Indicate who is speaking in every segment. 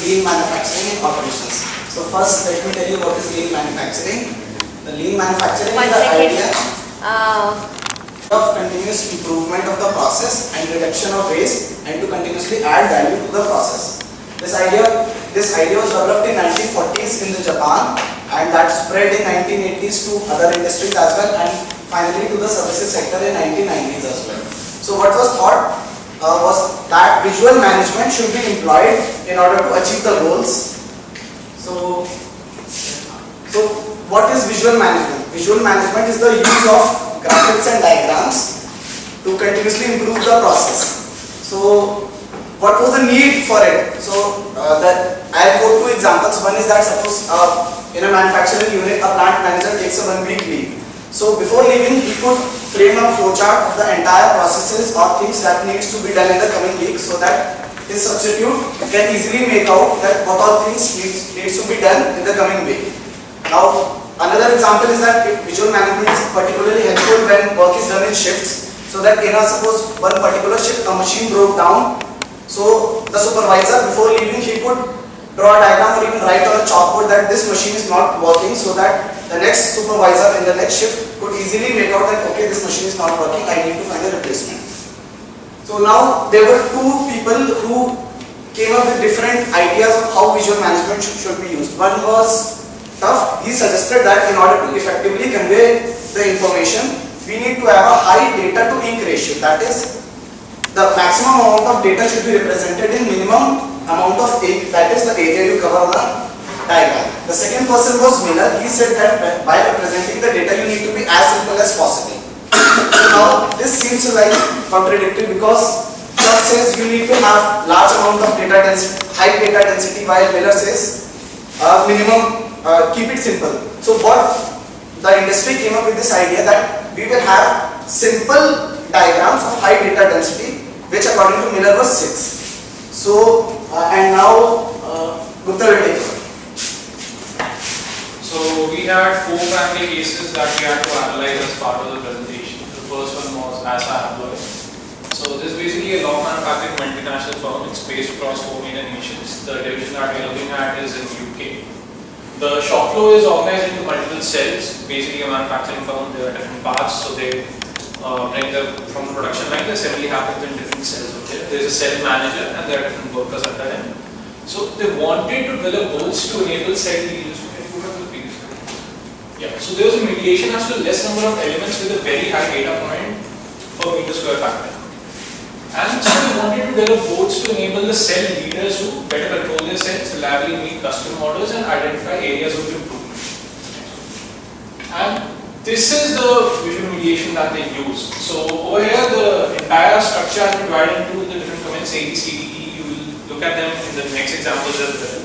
Speaker 1: lean manufacturing operations. So first, let me tell you what is lean manufacturing. The lean manufacturing is the idea of continuous improvement of the process and reduction of waste, and to continuously add value to the process. This idea was developed in 1940s in the Japan, and that spread in 1980s to other industries as well, and finally to the services sector in 1990s as well. So what was thought was that visual management should be employed in order to achieve the goals. So what is visual management? Visual management is the use of graphics and diagrams to continuously improve the process. So what was the need for it? So I'll go two examples. One is that suppose in a manufacturing unit, a plant manager takes a 1 week leave. So before leaving, he could frame a flowchart of the entire processes or things that needs to be done in the coming week, so that his substitute can easily make out that what all things needs to be done in the coming week. Now, another example is that visual management is particularly helpful when work is done in shifts, so that in a suppose one particular shift a machine broke down, so the supervisor before leaving he could draw a diagram or even write on a chalkboard that this machine is not working, so that the next supervisor in the next shift could easily make out that okay, this machine is not working, I need to find a replacement. So now there were two people who came up with different ideas of how visual management should be used. One was Tough. He suggested that in order to effectively convey the information, we need to have a high data to ink ratio. That is, the maximum amount of data should be represented in minimum amount of ink, that is the area you cover on the diagram. The second person was Miller. He said that by representing the data, you need to be as simple as possible. So now this seems like contradictory, because Tough says you need to have large amount of data density, high data density, while Miller says minimum. Keep it simple. So what the industry came up with this idea that we will have simple diagrams of high data density, which according to Miller was 6. So and now Gupta will take over.
Speaker 2: So we had 4 primary cases that we had to analyze as part of the presentation. The first one was Asa Abloy. So this is basically a log manufacturing multinational firm. It's based across 4 major nations. The division that we are looking at is in UK. The shop floor is organized into multiple cells. Basically a manufacturing firm, there are different parts, so they bring them from the production line. The assembly happens in different cells. Okay? There is a cell manager and there are different workers at that end. So they wanted to develop boards to enable cell leaders. Yeah, so there was a mediation as to less number of elements with a very high data point per meter square factor. And so we wanted to develop boards to enable the cell leaders to better control their cells, reliably meet customer orders, and identify areas of improvement. And this is the visual mediation that they use. So over here, the entire structure has been divided into the different comments A, B, C, D, E. You will look at them in the next examples as well.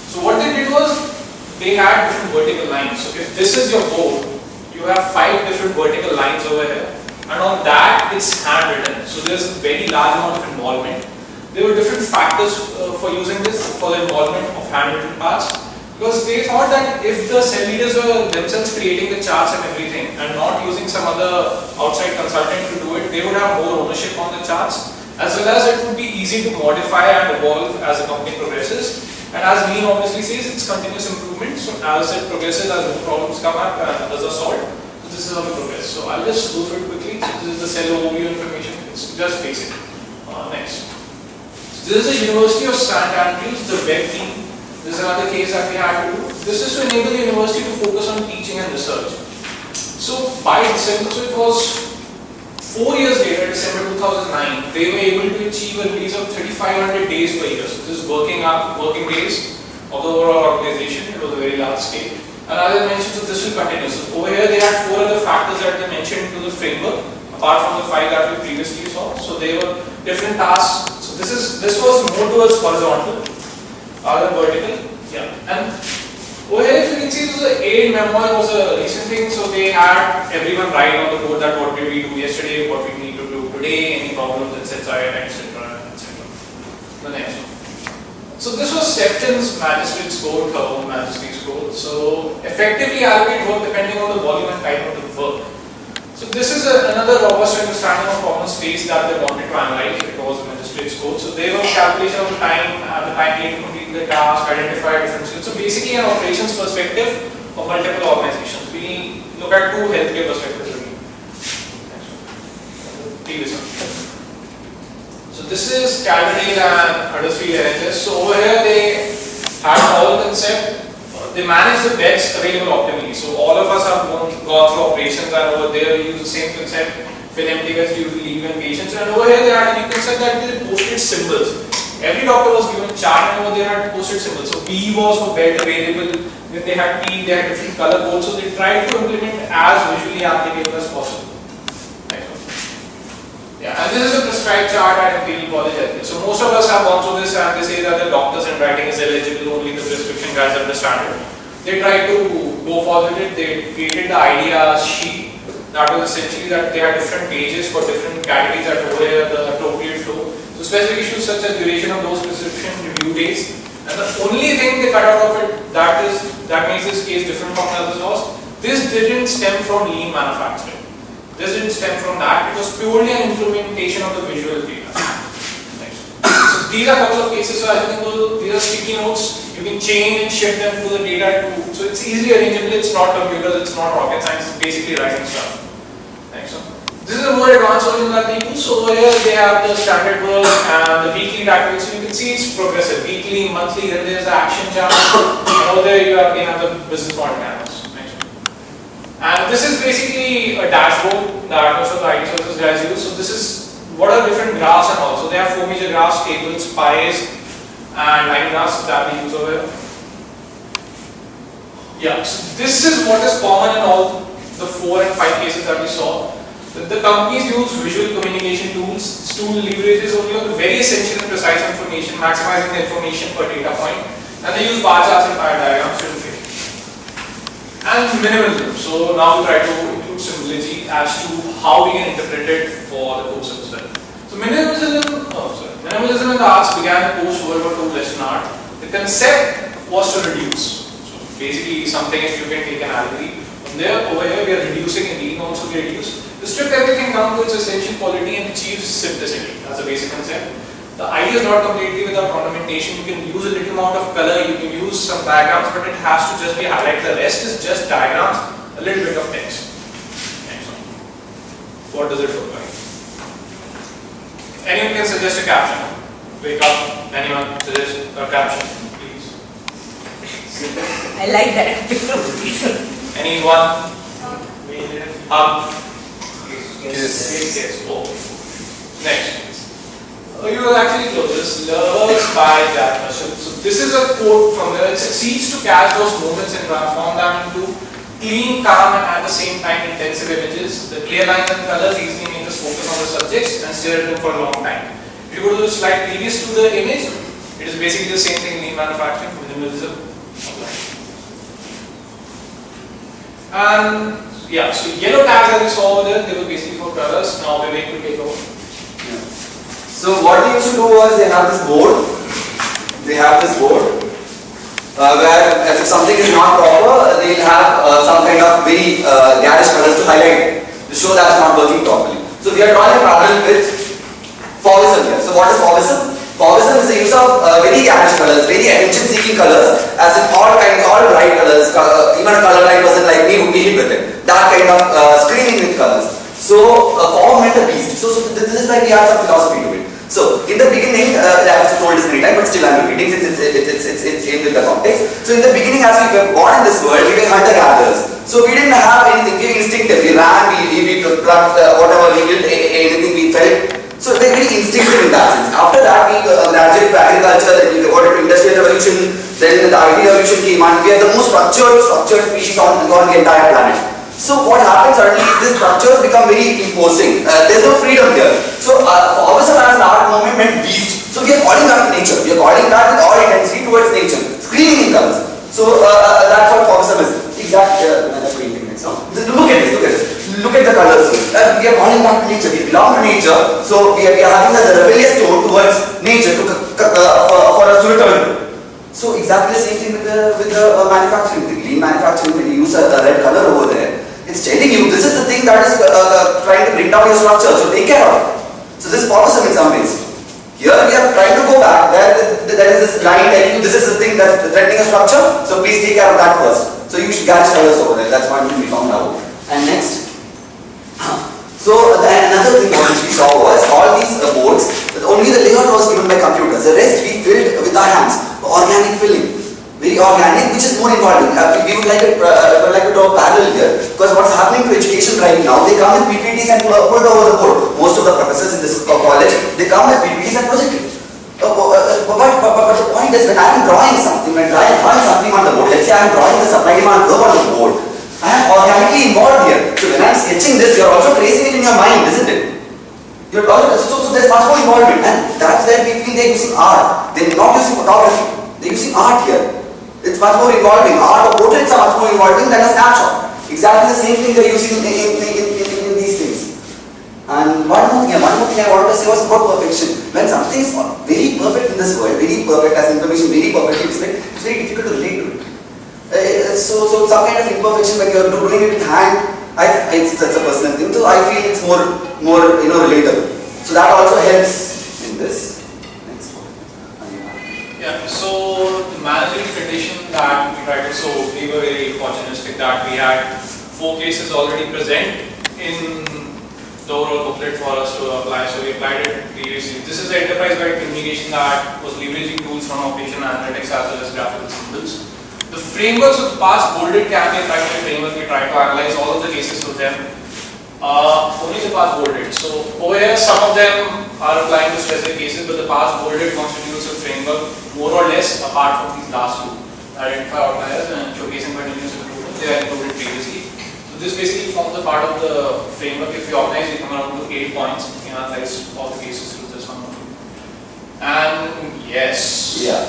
Speaker 2: So what they did was, they had different vertical lines. So if this is your board, you have 5 different vertical lines over here. And on that, it's handwritten. So there's a very large amount of involvement. There were different factors for using this, for the involvement of handwritten parts, because they thought that if the cell leaders were themselves creating the charts and everything, and not using some other outside consultant to do it, they would have more ownership on the charts, as well as it would be easy to modify and evolve as the company progresses. And as Lean obviously says, it's continuous improvement. So as it progresses, as new problems come up and others are solved, this is how we progress. So I'll just go through it quickly. So this is the cell overview information. It's just basic. Next. So this is the University of St. Andrews, the web team. This is another case that we had to do. This is to enable the university to focus on teaching and research. So by December, so it was 4 years later, December 2009, they were able to achieve a release of 3,500 days per year. So this is working days of the overall organization. It was a very large scale. And as I mentioned, so this will continue. So over here they had 4 other factors that they mentioned into the framework, apart from the 5 that we previously saw. So they were different tasks. So this was more towards horizontal rather than vertical. Yeah. And over here, if you can see, this was an aid memo. It was a recent thing. So they had everyone write on the board that what did we do yesterday, what we need to do today, any problems, etc., etc., etc. The next one. So this was Sefton's Magistrate's Code, Carbon Magistrate's Code. So effectively allocate work depending on the volume and type of the work. So this is another robust understanding of problems faced that they wanted to analyze. It was a magistrate's code. So they were calculation of the time taken to complete the task, identify differences. So basically an operations perspective of multiple organizations. We look at two healthcare perspectives. Previous one. So this is Calverdale and Huddersfield NHS. So over here they had all concept. They manage the beds available optimally. So all of us have gone through operations, and over there we use the same concept, fill empty beds due to leave in patients. And over here they had a new concept that they posted symbols. Every doctor was given a chart, and over there had posted symbols. So B was for bed available, then they had P, they had different color codes. So they tried to implement as visually applicable as possible. Yeah, and this is a prescribed chart at Imperial College Health. So most of us have gone through this, and they say that the doctor's handwriting is illegible, only the prescription guys understand it. They tried to go forward with it. They created the idea sheet that was essentially that they had different pages for different categories that over here the appropriate flow. So specific issues such as duration of those prescription review days. And the only thing they cut out of it that makes this case different from the others was this didn't stem from lean manufacturing. This didn't stem from that. It was purely an implementation of the visual data. So these are a couple of cases. So as you can go, these are sticky notes. You can change and shift them to the data. So it's easily arrangeable. It's not computers. It's not rocket science. It's basically writing stuff. Next one. This is a more advanced version that they use. So over here they have the standard work and the weekly data. So you can see it's progressive. Weekly, monthly. Then there's the action chart. And over there you again have the business model canvas. And this is basically a dashboard that most of the IT services guys use. So this is what are different graphs and all. So they have 4 major graphs, tables, pies, and line graphs that we use over here. Yeah, so this is what is common in all the 4 and 5 cases that we saw. The companies use visual communication tools. This tool leverages only on the very essential and precise information, maximizing the information per data point. And they use bar charts and pie diagrams to illustrate. And minimalism. So now we try to include symbology as to how we can interpret it for the course as well. So minimalism in the arts began post World War II Western art. The concept was to reduce. So basically something if you can take an allegory. From there, over here we are reducing and lean also we reduce. To strip everything down to its essential quality and achieve simplicity. That's a basic concept. The idea is not completely without ornamentation. You can use a little amount of color, you can use some diagrams, but it has to just be highlighted. The rest is just diagrams, a little bit of text. What does it look like? Anyone can suggest a caption. Wake up. Anyone suggest a caption, please?
Speaker 3: I like that.
Speaker 2: Anyone? Yes. Oh. Next. You will actually close this. Lovers by Jack Russell. So this is a quote from there. It succeeds to catch those moments and transform them into clean, calm, and at the same time intensive images. The clear lines and colors easily make us focus on the subjects and stare at them for a long time. If you go to the slide previous to the image, it is basically the same thing in lean manufacturing, minimalism. And yeah, so yellow tags that we saw over there, they were basically for colors. Now we're going to take over.
Speaker 1: So what they used to do was they have this board. Where if something is not proper, they'll have some kind of very garish colors to highlight to show that it's not working properly. So we are drawing a parallel with Fauvism here. So what is Fauvism? Fauvism is the use of very garish colors, very attention-seeking colors, as in all kinds, all bright colors. Even a colorblind person like me would be hit with it. That kind of screaming with colors. So form meant a beast. So this is like we have some philosophy to it. So in the beginning, I have told this many times, but still I'm repeating since it's in with the context. So in the beginning, as we were born in this world, we were hunter-gatherers. So we didn't have anything. We were instinctive. We ran, we plucked whatever we did, anything we felt. So they were very instinctive in that sense. After that, we graduated to agriculture, then we got into industrial revolution, then the IT revolution came, and we are the most structured species on the entire planet. So what happens suddenly is these structures become very imposing. There's no freedom here. So Fauvism as an art movement meant beast. So we are calling back to nature. We are calling back with all intensity towards nature, screaming in colors. So that's what Fauvism is. Exactly. Look at the colors. We are calling back to nature. We belong to nature. So we are having the rebellious tone towards nature for us to return. So exactly the same thing with the manufacturing, the lean manufacturing. When you use a red color over there, It's telling you this is the thing that is trying to bring down your structure, so take care of it. So this is bothersome in some ways. Here we are trying to go back, there is this line telling you this is the thing that's threatening a structure, so please take care of that first. So you should catch others over there, that's one thing we found out. And next, so another thing which we saw was all these boards, only the layout was given by computers, the rest we filled with our hands, organic filling. Very organic, which is more involving. We would like to draw a parallel here, because what's happening to education right now, they come with PPTs and put it over the board. Most of the professors in this college, they come with PPTs and project it. But the point is, when I am drawing something, when I am drawing something on the board, let's say I am drawing the supply demand curve on the board, I am organically involved here. So when I am sketching this, you are also tracing it in your mind, isn't it? So there's much more involvement, and that's where we feel they're using art. They're not using photography, they're using art here. It's much more involving. Art or portraits are much more involving than a snapshot. Exactly the same thing they're using in these things. And one more thing I wanted to say was about perfection. When something is very perfect in this world, very perfect as information, very perfectly displayed, it's very difficult to relate to it. So some kind of imperfection when you're doing it with hand, it's a personal thing. So I feel it's more relatable. So that also helps in this.
Speaker 2: Yeah, so the managing condition that we tried to, so we were very opportunistic that we had 4 cases already present in the overall booklet for us to apply, so we applied it previously. This is the enterprise-wide communication that was leveraging tools from operational analytics as well as graphical symbols. The frameworks of the past bolded campaign practice framework, we tried to analyze all of the cases with them. Only the past bolded. So over here, some of them are applying to specific cases, but the past bolded constitutes a framework more or less apart from these last two. Identify outliers and showcasing continuous improvement. They are included previously. So this basically forms a part of the framework. If we organize, we come around to 8 points. We can analyze all the cases through this one. And yes.
Speaker 1: Yeah.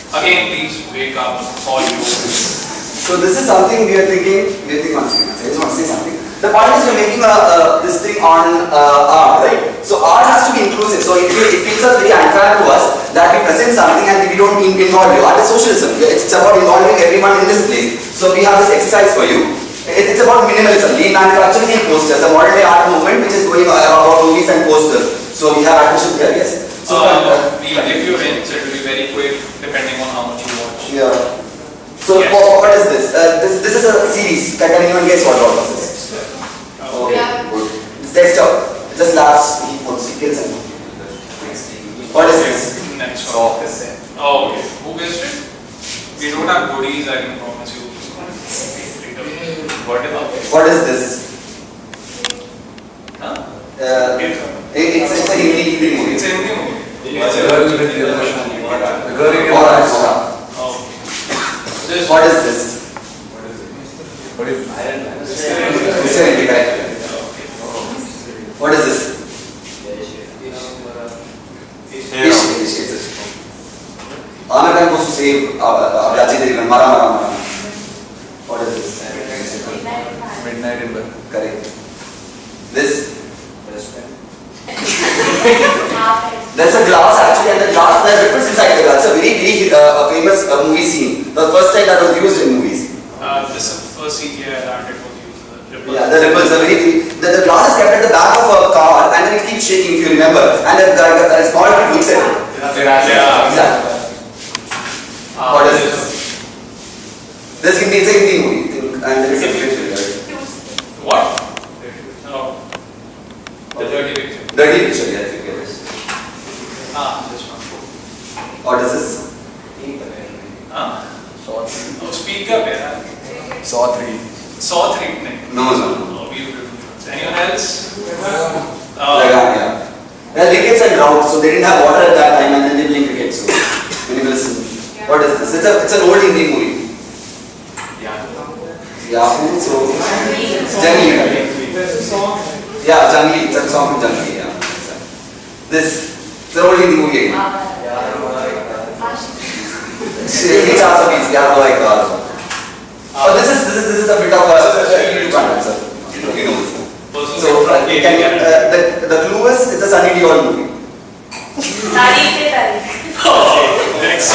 Speaker 2: Again, please wake up, all you.
Speaker 1: So this is something we are thinking one second. I just want to say something. The point is you're making this thing on art, right? So art has to be inclusive. So it feels very unfair to us that we present something and we don't involve you. Art is socialism. It's about involving everyone in this place. So we have this exercise for you. It's about minimalism, lean manufacturing and posters. The modern day art movement which is going about movies and posters. So we have admission here, yes. So
Speaker 2: we'll give you hints. It will be very quick depending on how much you watch.
Speaker 1: Yeah. So
Speaker 2: yes.
Speaker 1: What is this? This is a series. Can anyone guess what this is? Okay, good. It's desktop. It just laughs, he puts, he kills him. What is this?
Speaker 2: Next one. Oh, okay. Who guessed it? We don't have goodies, I can promise you.
Speaker 1: What is this?
Speaker 2: Huh?
Speaker 1: It's a Hindi movie.
Speaker 2: It's a Hindi movie.
Speaker 1: What is this? It's a Hindi, right? What is this? Anand goes to save Abhijit Devgan. Mara. What is this?
Speaker 4: Midnight in Bed.
Speaker 1: Correct. This? There's a glass actually, and the glass, there are ripples inside the glass. It's a very famous movie scene. The first time that was used in movies.
Speaker 2: This is the first CGI that it was used.
Speaker 1: Yeah, the ripples are the glass is kept at the back of a car and then it keeps shaking if you remember. And the small kid looks at it.
Speaker 2: Yeah.
Speaker 1: Exactly. What is this? This Hindi, it's a Hindi movie. And there is a picture.
Speaker 2: What? No. The dirty picture.
Speaker 1: Dirty picture, yeah, I think it is.
Speaker 2: This one.
Speaker 1: What is this?
Speaker 2: Huh?
Speaker 4: Saw 3.
Speaker 2: Oh, speak up, yeah.
Speaker 4: Saw 3.
Speaker 2: Saw 3.
Speaker 1: No.
Speaker 2: Oh, beautiful. Anyone else?
Speaker 1: Yeah. There are crickets and drought, so they didn't have water at that time and then they playing cricket. So, when you listen. What is this? It's an old Hindi movie. Yahoo, so Jangli. Yeah, Jangli. It's a song from Jangli. Yeah. It's an old Hindi movie. This is a bit of a you can't answer. You know. So the clue is it's a Sunny Deol movie.
Speaker 3: Tariq.
Speaker 2: Oh, next.